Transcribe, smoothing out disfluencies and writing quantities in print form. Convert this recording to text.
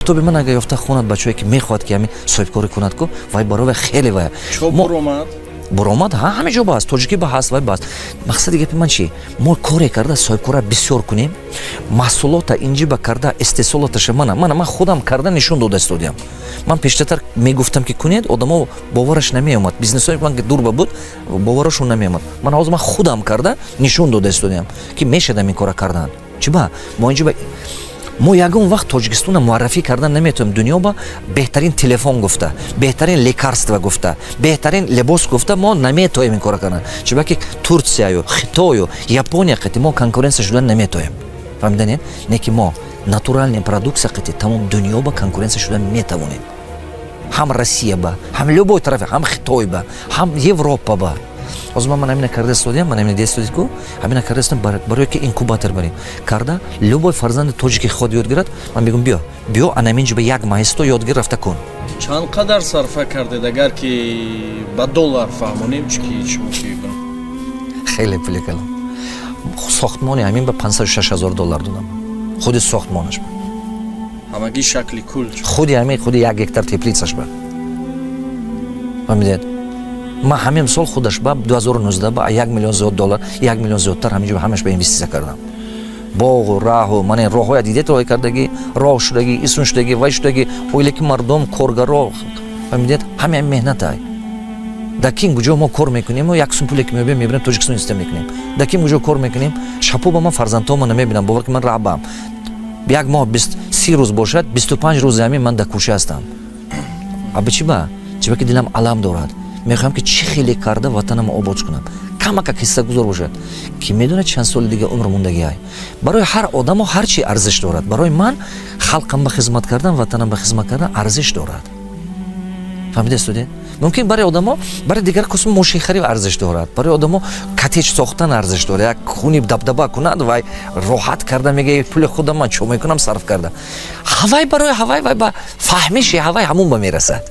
офтоби ман агар ёфта хонад бачае ки мехоҳад ки ҳамин соҳибкорӣ кунад ку вай барове хеле вай буромад ҳамин ҷо бааст тоҷикӣ ба ҳаст вай бааст мақсади гапи ман чи мо коре карда соҳибкора бисёр кунем маҳсулота инҷиба карда истеҳсолоташа ман худам карда нишон дода истодиам ман пештартар мегуфтам ки кунед одамо бовараш намеомад бизнесои ман дурба буд боварашон намеомад ман ҳозир ман худам карда нишон дода истодиам ки мешадам ин кора кардан чиба мо инҷиба мо ягон вақт Тоҷикистона муаррафӣ кардан наметавонем дунё ба беҳтарин телефон гуфта беҳтарин лекарства гуфта беҳтарин либос гуфта мо наметавонем ин кора кардан чиба ки Турсияю Хитою Япония қити мо конкуренсия шудан наметавонем фаҳмиданед не ки мо натуральная продукция қити тамом дунё ба конкуренсия шудан метавонем ҳам Россия ба ҳам любой тарафе ҳам Хитой ба ҳам Европа ба ҳозир ман ҳамина карда истодиам ман ҳамина дестодид ку ҳамина карда истодам барои ки инкубатор барем карда любой фарзанди тоҷики ход ёд гирад ман мегӯям биё анаминҷи ба як маҳисто ёдгир рафта кун чанд қадар сарфа кардед агар ки ба доллар фаҳмонем чуки шумо ки хеле пули калом сохтмони ҳамин ба $560,000 додам худи сохтмонаш ба ҳамагӣ шакли кул худи ҳамин худи 1 гектар теплицаш ба фаҳмидед ман ҳамин мисол худаш ба 2019 ба $1 миллион $1 миллион зиёдтар ҳаминҷо ҳамаш ба инвестисия кардам боғу раҳу ман ин роҳҳоя дидед роҳ кардагӣ роҳ шудагӣ исон шудагӣ вай шудагӣ оиле ки мардум коргаро фаҳмидед ҳамин меҳнатай дар кин куҷо мо кор мекунем мо як сум пуле ки мебинем мебинем Тоҷикистон инвестисия мекунем дар кин куҷо кор мекунем шабо ба ман фарзандҳома намебинам бовар ки ман раҳбам як моҳ 30 рӯз бошад 25 рӯзи ҳамин ман дар кӯша ҳастам аба чиба ки дилам алам дорад мехоҳам ки чӣ хеле карда ватанамо обод кунам камакак ҳиссагузор бошад ки медонад чанд соли дига умр мондагиай барои ҳар одамо ҳар чӣ арзиш дорад барои ман халқам ба хизмат кардан ватанам ба хизмат кардан арзиш дорад фаҳмида студент мумкин барои одамо барои дигар касо мошинхарӣ арзиш дорад барои одамо катеҷ сохтан арзиш дорад як хуни дабдаба кунад вай роҳат карда мега пули худам ман чо мекунам сарф карда ҳавай барои ҳавай вай ба фаҳмиши ҳавай ҳамун ба мерасад